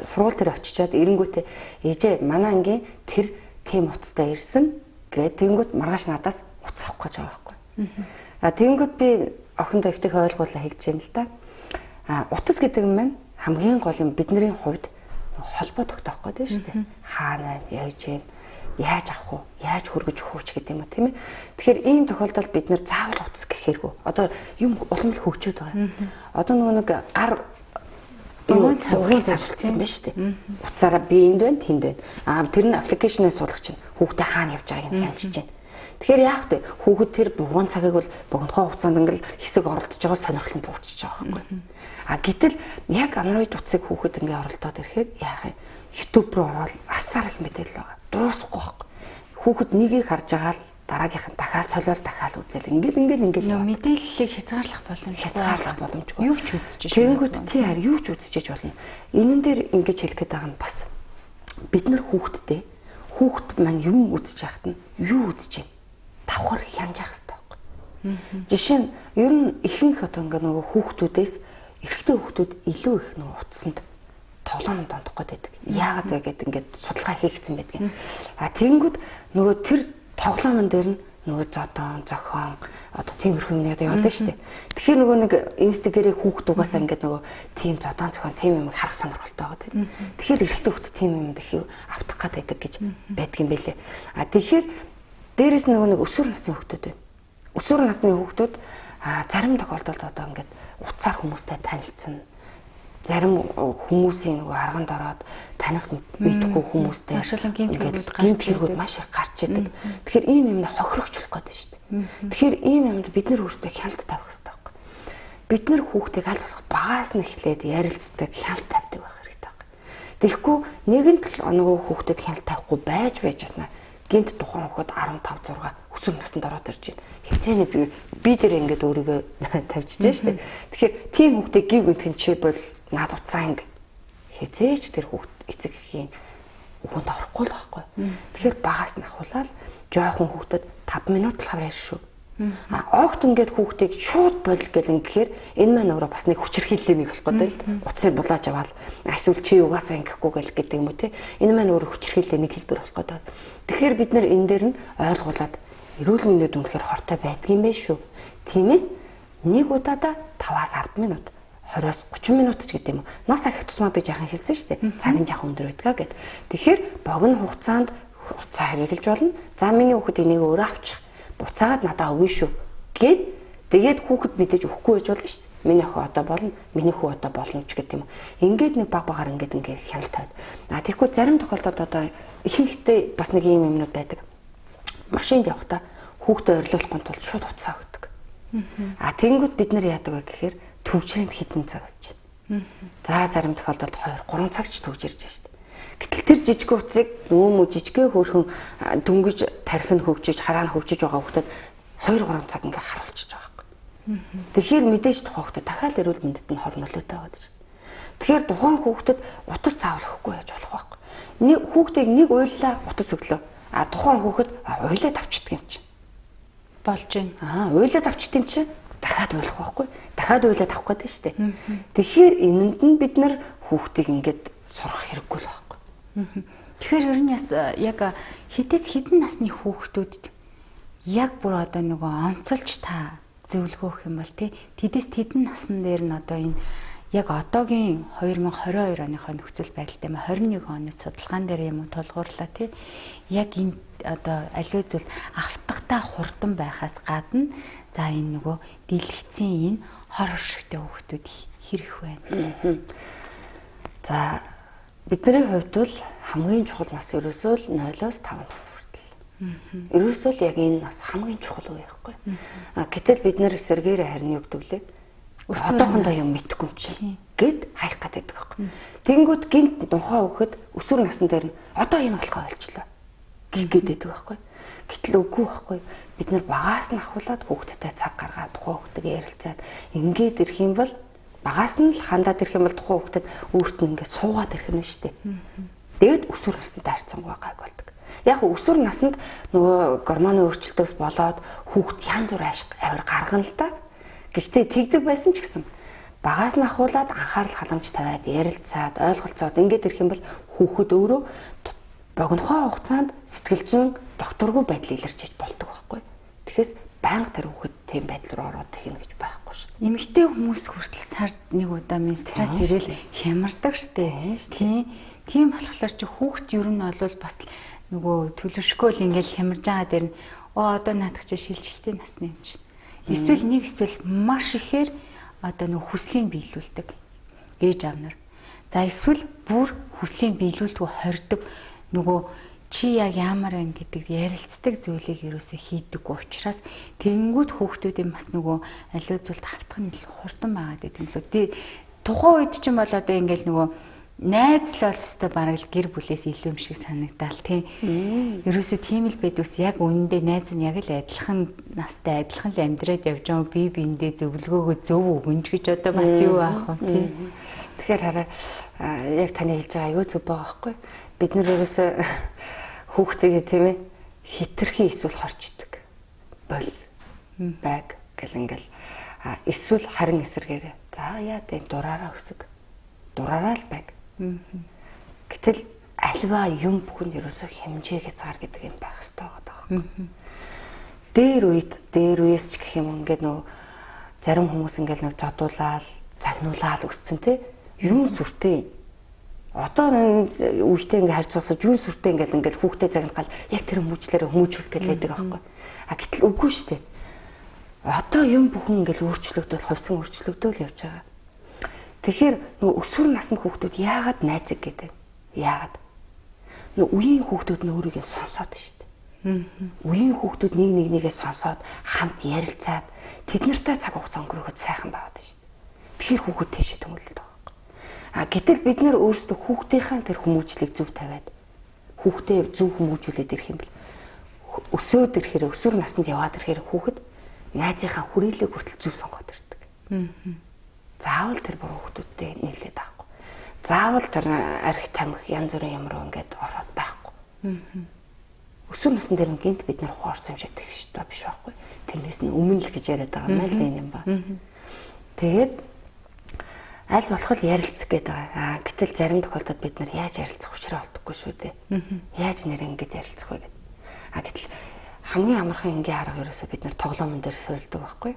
сургууль дээр очичоод эренгүүтээ ээжээ манай ангийн тэр тийм утастай ирсэн гэдэг. Тэгэнгүүт маргааш надаас утас авах гэж байгаа байхгүй. Тэгэнгүүт би охиндоо өвтөйхөө ойлгуулаа хэлж яана л да. Утас гэдэг юм маань хамгийн гол юм бидний хувьд холбоо тогтоох гэдэг шүү дээ. Хаана яаж яа, яаж авах уу, яаж хөргөж өгөх ч гэдэг юм уу тийм ээ. Тэгэхээр ийм тохиолдолд бид нэр заавал утас гэхээргүй. Одоо юм улам л хөгжөөд байгаа. Одоо нөгөө нэг гар угаан цавцсан байна шүү дээ. Утсаараа би энд байна, тэнд байна. Тэр нь аппликейшнээс суулгах чинь хүүхдээ хаана явж байгааг нь хянчиж байна. Тэгэхээр яах вэ? Хүүхэд тэр бугуун цагийг бол богинохоо хугацаанд ингээл хэсэг оролдож байгаа сонирхол нь буучиж байгаа байхгүй. Гэтэл яг Android утсыг хүүхэд ингээ оролдоод ирэхэд яах юм? YouTube руу ороод асар их мэдээлэл байгаа. Дуусахгүй байхгүй. Хүүхэд нэгийг харж байгаа л дараагийнх нь дахиад солиол дахиад үзэл ингээл мэдээллийг хязгаарлах боломжгүй. Юу ч үзэж байна. Тэгэнгүүт тий харь юу ч үзэж болно. Энэн дээр ингэж хэлэх гээд байгаа нь бас бид нар хүүхэдтэй хүүхэд маань юм үзэж яхад нь юу үзэж байна? Давхар хянаж явах хэрэгтэй байхгүй. Жишээ нь ер нь ихэнх одоо ингээ нөгөө хүүхдүүдээс эрэгтэй хүүхдүүд илүү их нөгөө утсанд тоглоом дондох гээд байдаг. Яагаад вэ гэдэг ингээд судалгаа хийгдсэн байдаг. Тэгэнгүүт нөгөө тэр тоглоомн дээр нь нөгөө зодон, зохион одоо тиймэрхүү юм яваад шүү дээ. Тэгэхээр нөгөө нэг инстагрάμыг хүүхд угаасаа ингээд нөгөө тийм зодон зохион тийм юм харах сонирхолтой байгаа тийм. Тэгэхээр эрэгтэй хүүхд тийм юм их автах гээд байдаг гэж байдаг юм байлээ. Тэгэхээр дээрээс нөгөө нэг өсвөр насны хүүхдүүд байна. Өсвөр насны хүүхдүүд зарим тохиолдолд одоо ингээд уцаар хүмүүстэй танилцсан. Зарим хүмүүсийн нөгөө арганд ороод таних мэдхгүй хүмүүстэй ингээд гинт хэрэгүүд маш их гарч идэг. Тэгэхээр ийм юмд хохирогчлох гэдэг шүү дээ. Тэгэхээр ийм юмд бид нар өөрсдөө хяналт тавих хэрэгтэй байхгүй. Бид нар хүүхдийг аль болох багаас нь эхлээд ярилцдаг, хяналт тавьдаг байх хэрэгтэй байхгүй. Тэгэхгүй нэгэн тал нөгөө хүүхдэд хяналт тавихгүй байж яснаа гинт тухайн хүүхэд 15 6 өсвөр наснд ороод ирж байна. Хязгаарны би дээр ингээд өөрийгөө тавьчихжээ шүү дээ. Тэгэхээр тийм хүүхдийг гів гэнтхэн чи бол наад уцаа ингэ хязгаарч тэр хүүхд эцэг эхийн өгөнд орохгүй л байхгүй. Тэгэхээр багаас нь ахуулаад жоохон хүүхдэд 5 минут л хавраа шүү. Огт ингээд хүүхдийг шууд бол гэл ингэхээр энэ маань өөрөө бас нэг хүчирхийллэмиг болох гэдэг л утсыг булааж аваад эсвэл чи юугаасаа ингэхгүй гэл гэдэг юм уу те. Энэ маань өөрөө хүчирхийллээ нэг хэлбэр болох гэдэг. Тэгэхээр бид нэр энэ дээр нь ойлгуулад эрүүл мэндэд үнэхээр хортой байдгийм байх шүү. Тиймээс нэг удаадаа 5-аас 10 минут 20-оос 30 минут ч гэдэг юм уу. Нас ахих тусмаа би жаахан хэлсэн шүү дээ. Цаг нь жаахан өндөр байдгаа гэд. Тэгэхээр богино хугацаанд хугацаа хэрэгжилж болно. За миний хүүхэд энийг өөрөө авчих. Буцаагаад надаа өгнө шүү гэд тэгээд хүүхэд мэдээж өгөхгүй байж болно шүү дээ. Миний охин одоо болно, миний хүү одоо болно ч гэдэг юм. Ингээд нэг баг багаар ингээд хяналт тавьд. Тэгэхгүй зарим тохиолдолд одоо ихэнхдээ бас нэг юм юмнууд байдаг. Машинд явахдаа хүүхдэд орилуулахгүй тул шууд уцаа өгдөг. Тэгэнгүүт бид нар яадаг вэ гэхээр төвчрийн хитэн цаг авч байна. За зарим тохиолдолд 2-3 цаг ч төвжирж байна шүү дээ. Гэтэл тэр жижиг утсыг нөөмө жижигхэн хөөрхөн дөнгөж тархин хөгжиж хараа нь хөгжиж байгаа хүүхдэд 2-3 цаг ингээ харуулчих байгаа юм. Тэгэхээр мэдээж тухайн хүүхдэд дахиад эрүүл мэндэд нь хор нөлөөтэй байгаа шүү дээ. Тэгэхээр тухайн хүүхдэд утас заавал өгөхгүй байж болох байхгүй. Нэг хүүхдийг нэг уйллаа утас өглөө. Тухайн хүүхэд уйлаад авчдаг юм чинь. Болж байна. Уйлаад авчдаг юм чинь дахиад уйлах байхгүй. Дахиад уйлаад авах гэдэг шүү дээ. Тэгэхээр энэнд нь бид нар хүүхдийг ингээд сурах хэрэггүй л байна. Тэгэхээр ер нь яг хитээс хідэн насны хүүхдүүдэд яг бүр одоо нөгөө онцолж та зөвлөгөөх юм бол тэдээс тэдэн насн дээр нь одоо энэ яг одоогийн 2022 оныхоо нөхцөл байдалтай 21 оны судалгаан дээр юм тулгуурлаа яг энэ одоо аливаа зүйл автахтаа хурдан байхаас гадна за энэ нөгөө дэлгэцийн энэ хор уршигтай хүүхдүүд хэрэг байна. За бидний хувьд бол хамгийн чухал нас ерөөсөө л 0-5 нас хүртэл. Ерөөсөө л яг энэ нас хамгийн чухал үе байхгүй. Гэтэл бид нэр эсэргээрээ харин юу гэдэг лээ? Одоохондоо юм мэдгүй юм чи гэд хайх гэдэг байхгүй. Тэнгүүд гинт тухайн хүүхэд өсвөр насн дээр нь одоо энэ болохоо ойлчлоо гэх гэдэг байхгүй. Гэтэл үгүй байхгүй. Бид нэр багаас нь ахуулаад хүүхдтэй цаг гаргаад тухайн хүүхдтэйгээ ярилцаад ингээд ирэх юм бол багаас нь л хандаад ирэх юм бол тухайн хүүхдэд өөрт нь ингээд суугаад ирэх нь шүү дээ. Тэгээд өсвөр настай харьцангуй гайг болдог. Яг өсвөр наснд нөгөө гормоны өөрчлөлтөөс болоод хүүхд янз бүр ашиг авир гаргана л да. Гэхдээ тэгдэг байсан ч гэсэн багаас нь ахуулаад анхаарал халамж тавиад ярилцаад ойлголцоод ингээд ирэх юм бол хүүхэд өөрөө богинохоо хугацаанд сэтгэл зүйн докторгүй байдал илэрчиж болдог байхгүй. Тэгэхээр банк тэр хүүхэд тийм байдал руу ороод тэгнэ гэж байхгүй шүү дээ. Эмэгтэй хүмүүс хүртэл сард нэг удаа менструац ирэл хямардаг шүү дээ. Тийм болохоор чи хүүхэд ер нь бол бас нөгөө төлөвшгөө л ингээл хямарж байгаа дээр нь одоо наадах чи шилжилтийн насны юм чи. Эсвэл маш ихээр одоо нөгөө хүслийн биелүүлдэг ээж аав нар. За эсвэл бүр хүслийн биелүүлдэггүй хордог нөгөө чи яг ямар юм гэдэг ярилцдаг зүйлийг юусоо хийдэггүй учраас тэгэнгүүт хүүхдүүдийн бас нөгөө аливаа зүйлд хавтах нь хурдан байгаа гэдэг юм лөө. Тухайн үед чинь бол одоо ингээл нөгөө найзлал өстой бараг л гэр бүлээс илүү юм шиг санагдал тий. Ерөөсөө тийм л байдгүйс яг үнэндээ найз нь яг л адилхан настай адилхан л амьдраад явж байгаа би биэндээ зөвлөгөөгөө зөв өгөнж гэж одоо бас юу аах вэ тий. Тэгэхээр хараа яг таны хэлж байгаа аюу зөв байгаа байхгүй. Бид нар ерөөсөө хүүхдтэйгээ тийм ээ хитрхи эсвэл хорчдөг бол баг гэл ингээл эсвэл харин эсэргээрээ за яа тийм дураараа өсөг дураараа л баг. Гэтэл альва юм бүхэнд ерөөсөө хэмжээ хязгаар гэдэг юм байх хэрэгтэй байгаа даа. Дээр үеэс ч гэх юм ингээд нөө зарим хүмүүс ингээд нэг зодуулаад загнуулаад өсцөн те юм сүртэй. Одоо үедээ ингээд харьцуулахад юу сүртэй ингээд хүүхдээ загнахал яг тэр хүмүүжлэрээ хүмүүжүүлэх гэж байдаг аахгүй. Гэтэл үгүй шүү дээ. Одоо юм бүхэн ингээд өөрчлөгдөөл ховсон өөрчлөгдөөл явж байгаа. Тэгэхээр нөгөө өсвөр насны хүүхдүүд яагаад найзаг гэдэг вэ? Яагаад? Нөгөө үеийн хүүхдүүд нь өөрийгөө сонсоод шүү дээ. Үеийн хүүхдүүд нэг нэгнийгээ сонсоод хамт ярилцаад тэд нартай цаг хугацаа өнгөрөхөд сайхан байгаад шүү дээ. Тэгэхээр хүүхэд тийшээ төнгөлөлт байгаа. Гэтэл бид нэр өөрсдөө хүүхдийнхаа тэр хүмүүжлийг зөв тавиад хүүхдээ зөв хүмүүжүүлээд ирэх юм бол өсөөд ирэхээр өсвөр наснд яваад ирэхээр хүүхэд найзынхаа хүрээлэг хүртэл зүв сонгоод ирдэг. Заавал тэр буруу хүүхдүүдтэй нийлээд байхгүй. Заавал тэр арх тамхи янз бүрийн ямар ингээд ороод байхгүй. Өсвөр насны дээр гинт бид нар ухаарсан юм шиг тэгш та биш байхгүй. Тэрнээс нь өмнө л гэж яриад байгаа мэл юм ба. Тэгээд аль болох ярилцах гээд байгаа. Гэтэл зарим тохиолдолд бид нар яаж ярилцах учраа олдохгүй шүү дээ. Яаж нэр ингэж ярилцах вэ гэдэг. Гэтэл хамгийн амархан энгийн арга ерөөсөө бид нар тоглоомн дээр суурилдаг байхгүй.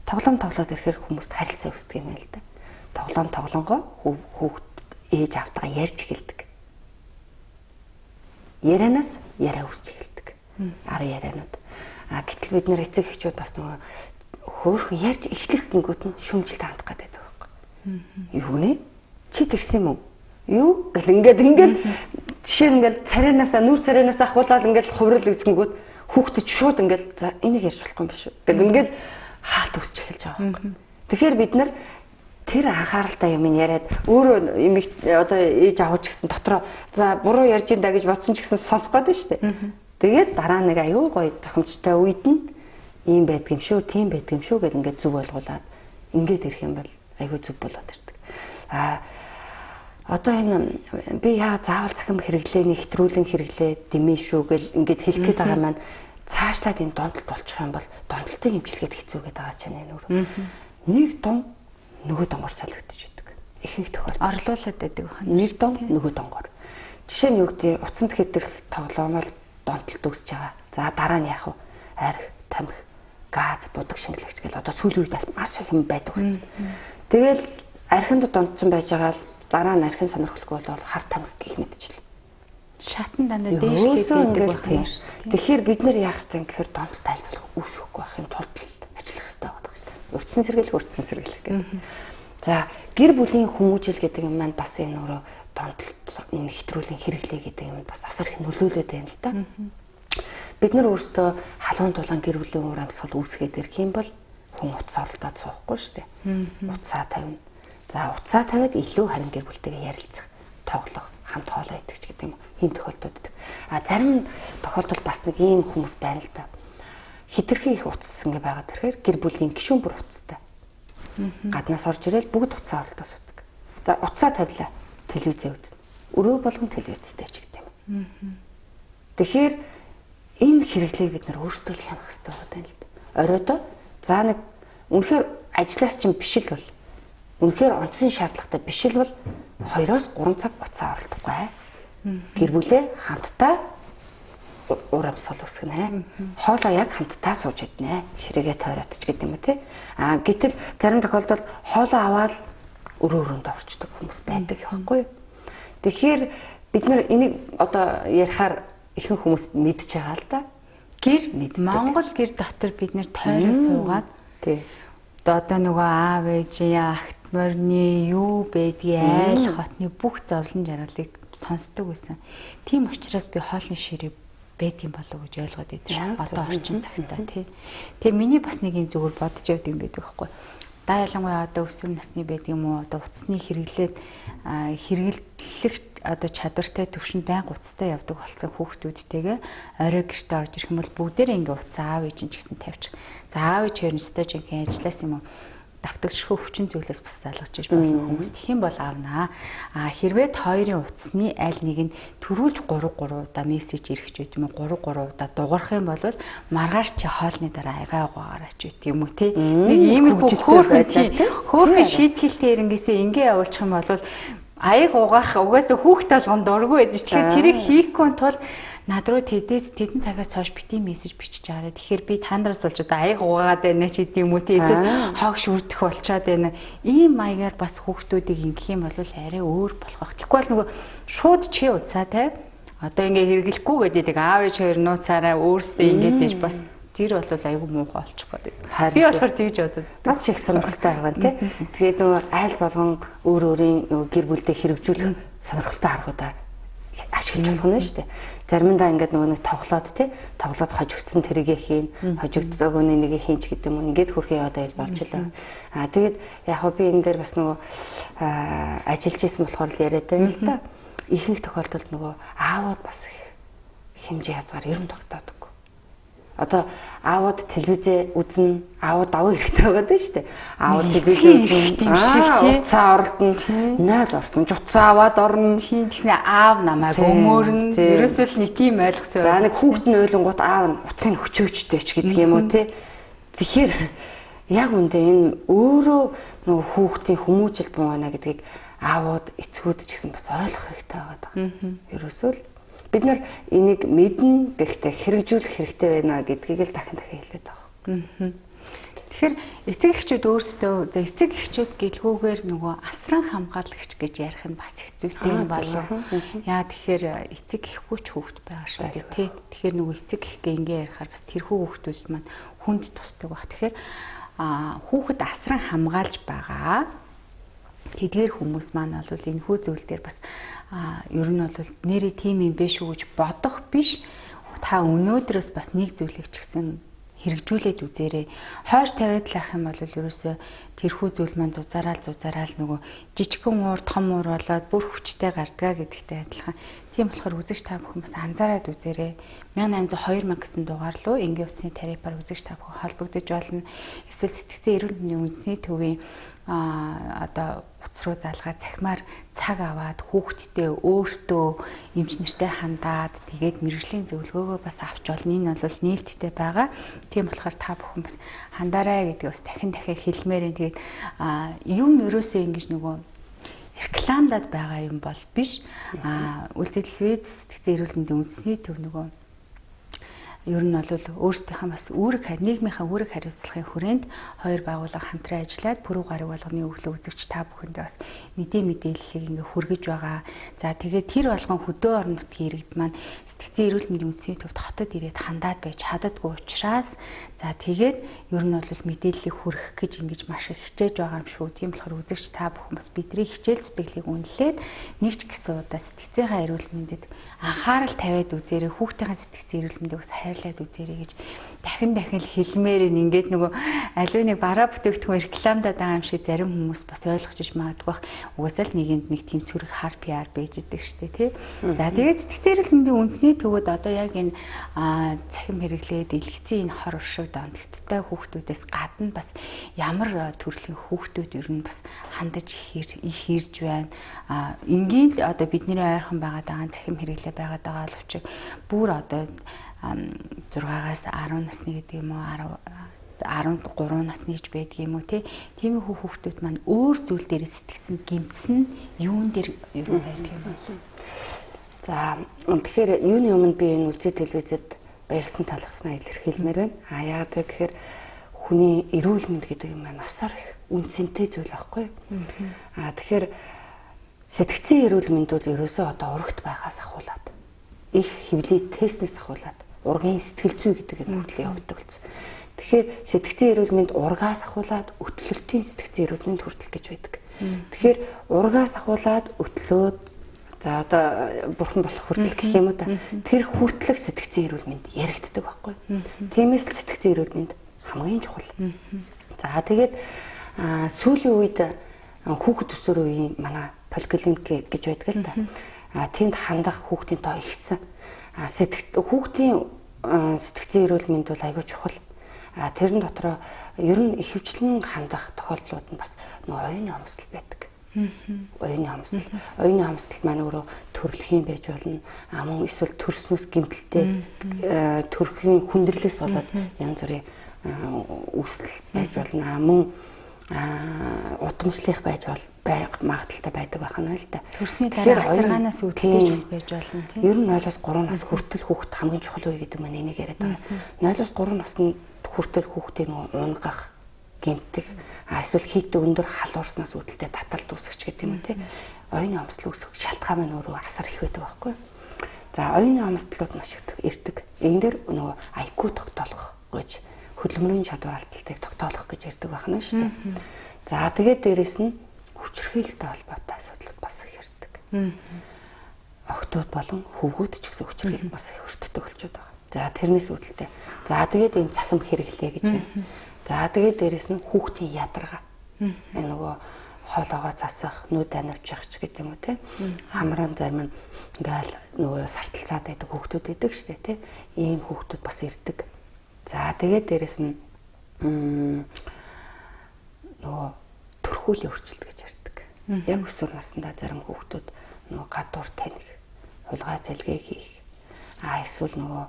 Тоглоом тоглоод ирэхээр хүмүүст харилцаа үүсдэг юм л да. Тоглоом тоглонгоо хүүхд ээж автгаа ярьж эхэлдэг. Ярианаас яриа үүсч эхэлдэг. Ара ярианууд. Гэтэл бид нар эцэг эхчүүд бас нөгөө хөөрхөн ярьж эхлэх гингүүд нь шүмжилт хандах гэдэг байхгүй. Юу нэ? Чи тэгсэн юм уу? Юу гэл ингээд жишээ нь ингээд царайнаасаа нүр царайнаасаа ахуулаад ингээд хуврал үзэнгүүд хүүхдэд шууд ингээд за энийг ярьж болохгүй юм биш үү? Гэл ингээд хаалт үсч эхэлж байгаа байхгүй. Тэгэхээр бид нар тэр анхааралтай юм яриад өөрөө одоо ээж аваач гэсэн дотроо за буруу ярьж ин да гэж бодсон ч гэсэн сонсох гээд шүү дээ. Тэгээд дараа нэг аюу гоё зохимжтой үед нь ийм байдгийм шүү, тийм байдгийм шүү гэж ингээд зүг ойлгуулад ингээд ирэх юм бол аюу зүг болоод ирдэг. Одоо энэ би яа заавал цахим хэрэглээний хэтрүүлэн хэрэглээ дэмэн шүү гэл ингээд хэлэх гээд байгаа маань цаашлаад энэ донтолт болчих юм бол донтолтыг хэмжлэхэд хэцүү гээд байгаа ч нэ нөр. Нэг дон нөгөө донгор солигдож идэг. Ихэнх тохиолдолд орлуулад байдаг байна. Нэг дон нөгөө донгор. Жишээ нь юу гэдэг уцанд хэдрэх тоглоомол донтолт үүсэж байгаа. За дараа нь яах вэ? Арх, тамхи, газ, будаг шингэлэгч гэл одоо сүүлийн үед маш их юм байдаг болсон. Тэгэл архинд донтсон байж байгаа л дараа нь архин сонирхолгүй бол хар тамхи гих мэдчихлээ. Шатан дандаа дээшлээд байдаг байна. Тэгэхээр бид нэр яах ёстой юм гэхээр донтолт тайлбарлах үүсэхгүй байхын тулд ажиллах ёстой байдаг шүү дээ. Урдсан сэргийлэх гэх. За гэр бүлийн хүмүүжил гэдэг юм маань бас энэ өөрөө донтолт хэтрүүлэн хэрэглээ гэдэг юм бас асар их нөлөөлөд байна л да. Бид нар өөрсдөө халуун дулаан гэр бүлийн уур амьсгал үүсгээд ирэх юм бол хүн утас оролдоод суухгүй шүү дээ. Утсаа тавина. За утсаа тавиад илүү харин гэр бүлтэйгээ ярилцах, тоглох, хамт хоолоо идэх гэдэг юм ийм тохиолдолд. Зарим тохиолдолд бас нэг ийм хүмүүс байна л да. Хитрхи их утас ингэ байгаад ирэхээр гэр бүлийн гишүүн бүр утастай. Гаднаас орж ирэл бүгд утсаа оролдоо суудаг. За утсаа тавилаа. Телевизээ үзнэ. Өрөө болгон телевизтэй ч гэдэг юм. Тэгэхээр энэ хэрэглээг бид нар өөрсдөө л хянах хэрэгтэй байна л да. Оройдоо за нэг үнэхээр ажлаас чинь биш л бол үнэхээр онцгийн шаардлагатай биш л бол 2-3 цаг буцаа оролдохгүй. Гэр бүлээ хамтдаа уур амьсгал үүсгэнэ. Хоолоо яг хамтдаа сууж иднэ. Ширээгээ тойроод ч гэдэг юм уу те. Гэтэл зарим тохиолдолд хоолоо аваад өрөө өрөөнд орчдөг хүмүүс байдаг байхгүй юу? Тэгэхээр бид нар энийг одоо ярихаар ихэнх хүмүүс мэдж байгаа л да. Гэр мэддэг. Монгол гэр дотор бид нэр тойроо суугаад тий. Одоо нөгөө аав ээжийн агт морины юу байдгийг айл хотны бүх зовлон жаргалыг сонсдог байсан. Тийм учраас би хоолны ширээ байдгийн болов уу гэж ойлгоод идэв. Одоо орчин цагтаа тий. Тэгээ миний бас нэг юм зүгээр бодож явдаг юм байдаг байхгүй. Да ялангуяа одоо өсвөр насны байдаг юм уу? Одоо утасны хэрэглээд хэрэглэх одоо чадвартай төвшөнд байнга уцтай явдаг болсон хүүхдүүдтэйгээ орой гэртээ орж ирэх юм бол бүгдээрээ ингээ уцаа аав ээж нь ч гэсэн тавьчих. За аав ээж хоёр өстой жинхэнэ ажиллаас юм уу? Давтагчгүй хүчин зүйлээс бас залгаж иж болох хүмүүс тэх юм бол аавнаа. Хэрвээ хоёрын утасны аль нэг нь төрүүлж 3 удаа мессеж ирэх ч юм уу 3 удаа дуурах юм бол маргааш чи хоолны дараа айгаа угаагаараач үт юм уу те. Нэг иймэрхүү хөөрхөн шийтгэлтэй эренгээсээ ингээ явуулчих юм бол аяг угаах угаасаа хүүхд толгонд дургүй байдаг. Тэгэхээр тэрийг хийхгүй тул над руу тэдэн цагаас хойш бити мессеж бичиж байгаа. Тэгэхээр би тандараас болж одоо аяг угаагаад байна ч гэдэг юм уу те. Эсвэл хогш үрдэх болчоод байна. Ийм маягаар бас хүүхдүүдийг ингэх юм бол арай өөр болох байх. Тэгэхгүй бол нөгөө шууд чи уцаа те. Одоо ингээ хэрэглэхгүй гэдэг аав ээж хоёр нууцаараа өөрсдөө ингэж дэж бас тэр бол айгүй муухай болчих гээд. Би болохоор тэгж бодод. Маш их сонирхолтой байгаа те. Тэгээд нөгөө айл болгон өөр өөрийн нөгөө гэр бүлдээ хэрэгжүүлэх сонирхолтой аргуудаа ашиглаж болох нь шүү дээ. Заримдаа ингээд нөгөө нэг тоглоод те тоглоод хожигдсон тэрийгэ хийн, хожигдсоог нэгийг хийн ч гэдэг юм. Ингээд хөрхөө яваад байл болж лээ. Тэгээд яг хөө би энэ дээр бас нөгөө ажиллаж исэн болохоор л яриад байна л да. Ихэнх тохиолдолд нөгөө аавууд бас их хэмжээ хязгаар ер нь тогтоодог. Одоо аавд телевизээ үзнэ, аавд даваа хэрэгтэй байгаа даа шүү дээ. Аавд телевизээ үзнэ, уцаа оролдоно, 0 орсон ч уцаа аваад орно. Тийм тэгснэ аав намайг өмөрнө. Ерөөсөө л нэг тийм ойлгоцоо. За нэг хүүхэд нь ойлгонгууд аав нь уцын өчөөжтэй ч гэдэг юм уу те. Тэгэхээр яг үндэ энэ өөрөө нөгөө хүүхдийн хүмүүжил буу байна гэдгийг аавууд эцгүүд ч гэсэн бас ойлгох хэрэгтэй байгаа. Ерөөсөө л бид нар энийг мэднэ гэхдээ хэрэгжүүлэх хэрэгтэй байна гэдгийг л дахин хэлээд байгаа. Тэгэхээр эцэг эхчүүд өөрсдөө эцэг эхчүүд гэлгүүгээр нөгөө асран хамгаалагч гэж ярих нь бас их зүйтэй юм болов. Яа тэгэхээр эцэг эхгүй ч хүүхэд байгаа шүү дээ тий. Тэгэхээр нөгөө эцэг эхгээ ингээ ярихаар бас тэрхүү хүүхдүүд маань хүнд тусдаг баг. Тэгэхээр хүүхэд асран хамгаалж байгаа. Тэдгээр хүмүүс маань бол энэ хүү зүйл дээр бас ер нь бол нэрээ тийм юм бэ шүү гэж бодох биш. Та өнөөдрөөс бас нэг зүйлийг ч гэсэн хэрэгжүүлээд үзээрэй. Хойш тавиад л ах юм бол ерөөсөө тэрхүү зүйл маань зузараал нөгөө жижигхэн уур том уур болоод бүр хүчтэй гардгаа гэдэгтэй адилхан. Тийм болохоор үзэгч та бүхэн бас анзаараад үзээрэй. 1802 гэсэн дугаар руу энгийн утасны тарифаар үзэгч та бүхэн холбогдож болно. Эсвэл сэтгцэн эрүүл мэндийн үндэсний төвийн одоо утас руу залгаад цахимаар цаг аваад хүүхдтэй өөртөө эмч нартай хандаад тэгээд мэрэгжлийн зөвлөгөөгөө бас авч болно. Энэ бол нээлттэй байгаа. Тийм болохоор та бүхэн бас хандаарай гэдгийг бас дахин хэлмээр энэ тэгээд юм ерөөсөө ингэж нөгөө рекламадад байгаа юм бол биш. Үйлдэл телевиз сэтгцэн эрүүл мэндийн үндэсний төв нөгөө ер нь бол өөрсдийнхээ бас нийгмийнхаа үүрэг хариуцлагын хүрээнд хоёр байгууллага хамтран ажиллаад пүрэв гараг болгоны өглөө үзэгч та бүхэндээ бас мэдээллийг ингээ хүргэж байгаа. За тэгээд тэр болгон хөдөө орон нутгийн иргэд маань сэтгцэн эрүүл мэндийн үндэсний төвд хотод ирээд хандаад байж чаддаггүй учраас за тэгээд ер нь бол мэдээллийг хүргэх гэж ингэж маш их хичээж байгаа юм шүү. Тийм болохоор үзэгч та бүхэн бас бидний хичээл зүтгэлийг үнэлээд нэг ч гэсэн удаа сэтгцэнхаа эрүүл мэндэд анхаарал тавиад үзээрэй. Хүүхдийнхээ сэтгцэн эрүүл мэндийг бас хайрлаад үзээрэй гэж дахин хэлмээр ингээд нөгөө аливаа нэг бараа бүтээгдэхүүн рекламадад байгаа юм шиг зарим хүмүүс бас ойлгож иж магадгүй. Угаасаа л нэгэнд нэг тийм сөрөг хар PR байж идэг штэ тий. За тэгээд сэтгцэн эрүүл мэндийн үндэсний төвөд одоо яг энэ цахим хэрэглээд илгэцэн энэ хор уршиг донтолттой хүүхдүүдээс гадна бас ямар төрлийн хүүхдүүд ер нь бас хандаж их ирж байна. Энгийн л одоо бидний ойрхон байгаа цахим хэрэглээ байгаа боловч бүр одоо 6-аас 10 насны гэдэг юм уу 13 насны гэж байдаг юм уу тийм хүүхдүүд маань өөр зүйл дээр сэтгцэн гимтсэн юун дээр ер нь байдаг юм бол. За тэгэхээр юуны өмнө би энэ үлзий телевизэд баярсан талхснаа илэрхийлмээр байна. Яагаад вэ гэхээр хүний эрүүл мэнд гэдэг юм маань асар их үнцэнтэй зүйл байхгүй. Тэгэхээр сэтгцэн эрүүл мэнд бол ерөөсөө одоо урагт байгаас ахуулаад их хөвлийн тестнээс ахуулаад ургийн сэтгэл зүй гэдэг нь хүртэл явагддаг болсон. Тэгэхээр сэтгцэн эрүүл мэнд ургаас ахуулаад өтлөлтийн сэтгцэн эрүүл мэнд хүртэл гэж байдаг. Тэгэхээр ургаас ахуулаад өтлөөд за одоо бурхан болох хүртэл гэх юм уу та тэр хүртлэх сэтгцэн эрүүл мэнд яригддаг байхгүй. Тиймээс сэтгцэн эрүүл мэнд хамгийн чухал. За тэгээд сүүлийн үед хүүхэд өсвөр үеийн манай поликлиник гэж байдаг л та. Тэнд хандах хүүхдийн тоо ихсэн. Хүүхдийн сэтгцэн эрүүл мэнд бол аягүй чухал. Тэрэн дотроо ер нь ихэвчлэн хандах тохиолдлууд нь бас нөгөө оюуны хомсдол байдаг. Оюуны хомсдол. Оюуны хомсдол маань өөрөө төрөлхийн байж болно. Мөн эсвэл төрснөөс гэмтэлтэй төрхийн хүндрэлээс болоод янз бүрийн үүсэл байж болно. Мөн удамшлих байж магадaltaй байдаг байна л да. Төрсний дараа асаргаанаас үүдэлж бас байж болно тийм. Ер нь 0-3 нас хүртэл хүүхэд хамгийн чухал үе гэдэг маань энийг яриад байгаа. 0-3 насны хүртэл хүүхдээ нөгөө унгах, гэмтэх, эсвэл хийдэ өндөр халуурснаас үүдэлтэй таталт үүсгэж гэдэг юм тийм. Оюуны хомсдол үүсгэх шалтгаан маань өөрөө асар их байдаг байхгүй. За оюуны хомсдлууд маш их ирдэг. Энэ дэр нөгөө IQ тогтоолох гэж хөдөлмөрийн чадвар алдалтыг тогтоолох гэж ярьдаг байна шүү дээ. За тэгээд дээрэс нь хүчирхийлэлтэй холбоотой асуудлууд бас их ирдэг. Охтууд болон хөвгүүд ч гэсэн хүчирхийлэл бас их өртдөг болчиход байгаа. За тэрнээс үүдэлтэй. За тэгээд энэ цахим хэрэглээ гэж байна. За тэгээд дээрэс нь хүүхдийн ядаргаа. Энэ нөгөө хоолоогоо засах, нүд анивчих ч гэдэг юм уу те. Хамрам зарим нь ингээл нөгөө сарталцаад байдаг хүүхдүүд байдаг шүү дээ те. Ийм хүүхдүүд бас ирдэг. За тэгээд дээрэс нь нөгөө төрхүүлийн өөрчлөлт гэж ярьдаг. Яг өсвөр насндаа зарим хүүхдүүд нөгөө гадуур таних, хулгай залгээ хийх, эсвэл нөгөө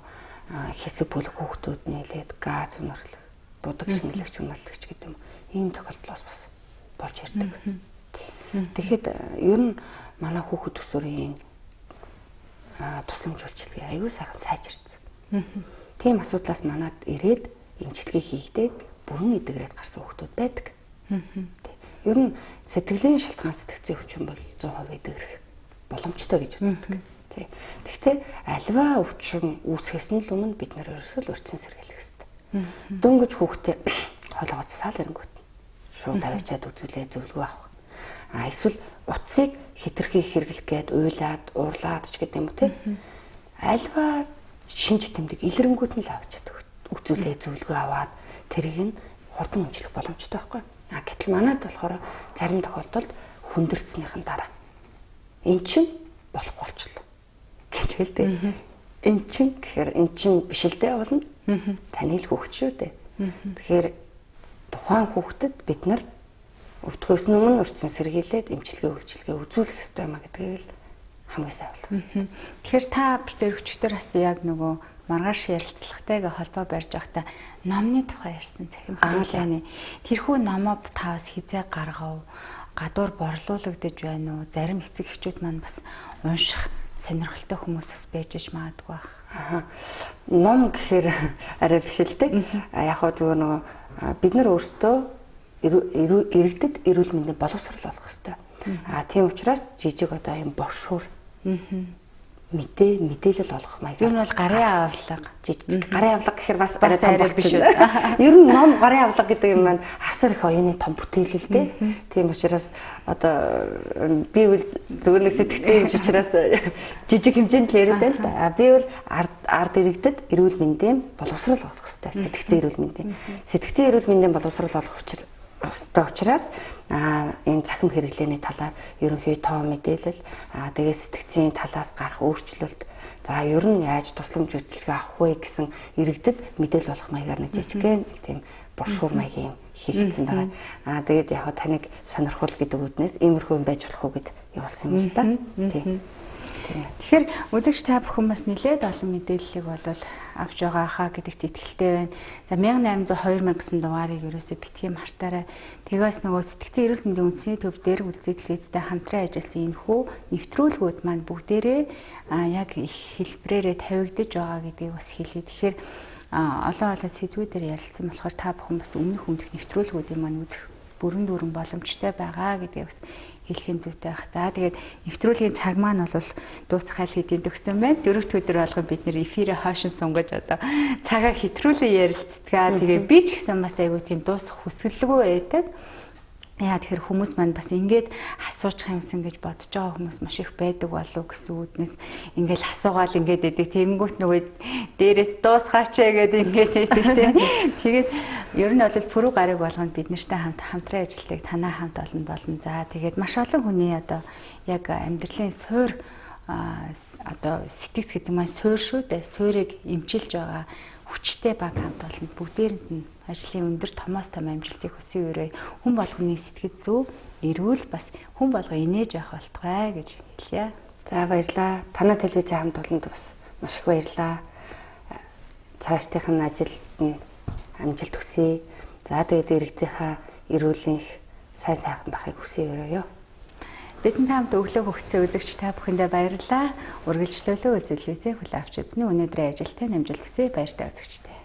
хэсэг бүлэг хүүхдүүд нэлээд газ унарлах, будаг шимлэгч унарлагч гэдэг юм. Ийм тохиолдлоос бас болж ирдэг. Тэгэхэд ер нь манай хүүхэд төсвөрийн тусламж үйлчилгээ аюул сайхан сайжирсан. Тийм асуудлаас манад ирээд эмчилгээ хийгдээд бүрэн эдгээрээд гарсан хүүхдүүд байдаг. Ер нь сэтгэлийн шалтгаан сэтгцийн өвчин бол 100% эдгэрэх боломжтой гэж үздэг. Гэхдээ альва өвчин үүсгэсэн нь л өмнө бид нар ерөөсөө л урьдчилан сэргийлэх хэрэгтэй. Дөнгөж хүүхдээ хоолгоцсаал ирэнгүүт шууд аваачаад үзүүлээ зөвлөгөө авах. Эсвэл утсыг хэтэрхий хэрэглэх гээд уйлаад, уурлаад ч гэдэг юм уу тийм. Альва шинж тэмдэг илрэнгүүт нь л авчаад үзүүлээ зөвлөгөө аваад тэрийг нь хурдан өмчлөх боломжтой байхгүй. Гэтэл манайд болохоор зарим тохиолдолд хүндэрцснийхэн дараа эн чин болохгүй болчихлоо. Гэтэл тийм. Эн чин гэхээр эн чин биш л дээ болно. Таны л хүүхэд шүү дээ. Тэгэхээр тухайн хүүхдэд бид нар өвдөхөөс өмнө урьдчилан сэргийлээд эмчилгээ үйлчилгээ үзүүлэх ёстой юм а гэдгийг л хамгийн сайн ойлгосон. Тэгэхээр та битэр өчигдөр бас яг нөгөө маргааш ярилцлагатайгаа холбоо барьж байхдаа номны тухай ярьсан цахим хэрэглээний тэрхүү номоо та бас хизээ гаргав, гадуур борлуулагдаж байна уу? Зарим эцэг эхчүүд маань бас унших сонирхолтой хүмүүс бас байж иж магадгүй байх. Ном гэхээр арай биш л дээ. Яг хоо зүгээр нөгөө бид нар өөрсдөө иргэдэд эрүүл мэндийн боловсрол олох хэрэгтэй. Тийм учраас жижиг одоо юм бошуур мэдээлэл олох маяг. Ер нь бол гарын авлага, гарын авлага гэхээр бас арай том болчихно. Ер нь ном гарын авлага гэдэг юм маань асар их оюуны том бүтээлэл дээ. Тийм учраас одоо би бол зөвхөн нэг сэтгцэн юмч учраас жижиг хэмжээнд л яриад байна л да. Би бол ард иргэдэд эрүүл мэндийн боловсрол олох хэрэгтэй. Сэтгцэн эрүүл мэндийн. Сэтгцэн эрүүл мэндийн боловсрол олох учраас энэ цахим хэрэглээний талаар ерөнхий тоо мэдээлэл тэгээ сэтгцийн талаас гарах өөрчлөлт за ер нь яаж тусламж үйлчилгээ авах вэ гэсэн иргэдэд мэдээлэл болох маягаар нэг жижигхэн тийм брошюр маягийн хийгдсэн байгаа. Тэгээд яг таныг сонирхол гэдэг үднээс иймэрхүү юм байж болох уу гэд явуулсан юм л да. Тийм. Тэгэхээр үзэгч та бүхэн бас нэлээд олон мэдээллийг бол авч байгаа хаа гэдэгт итгэлтэй байна. За 1802 гэсэн дугаарыг ерөөсөө битгий мартаарай. Тэгээс нөгөө сэтгцэн эрүүл мэндийн үндэсний төв дээр үйлдвэрлэгээтэй хамтран ажилласан энэ хүү нэвтрүүлгүүд маань бүгдээрээ яг их хэлбрээрээ тавигдаж байгаа гэдгийг бас хэлье. Тэгэхээр олон сэдвүүдээр ярилцсан болохоор та бүхэн бас өмнөх нэвтрүүлгүүдийн маань үзэх бүрэн дүүрэн боломжтой байгаа гэдгийг бас хэлхийн зүйтэй байх. За тэгээд нэвтрүүлгийн цаг маань бол дуусах айл хэдийн төгсөн байна. 4-р өдөр болгон бид нэр эфирээ хаашин сунгаж одоо цагаа хэтрүүлэн ярилцдаг. Тэгээд би ч гэсэн бас айгүй тийм дуусах хүсэлгүй байдаг. Яа тэгэхээр хүмүүс маань бас ингээд асуучих юмсан гэж бодож байгаа хүмүүс маш их байдаг болов гэсэн үднэс ингээд асуугаал ингээд байдаг. Тэнгүүт нөгөө дээрээс дуусгаач гэдэг ингээд байдаг тийм. Тэгээд ер нь бол пүрэв гариг болгонд бид нартай хамтран ажилладаг танаа хамт олон болно. За тэгээд маш олон хүний одоо яг амьдралын суур одоо сэтгэц гэдэг маань суур шүү дээ. Суурийг эмчилж байгаа хүчтэй баг хамт олон бүгдээрэнд нь ажлын өндөр томоос том амжилтыг хүсэн өрөө хүн болгоны сэтгэл зүй эрүүл бас хүн болго инээж явах болтугай гэж хэлье. За баярлалаа. Танай телевизийн хамт олонд бас маш их баярлалаа. Цаашдынх нь ажилд нь амжилт хүсье. За тэгээд иргэдийнхаа эрүүлэнх сайн сайхан байхыг хүсье өрөөё. Бидний хамт өглөө хөгцсөн үзэгч та бүхэндээ баярлалаа. Үргэлжлүүлэн үзэлвизээ хүлээн авч үзсэн. Өнөөдрийн ажилтай амжилт хүсье. Баяртай үзэгчтэй.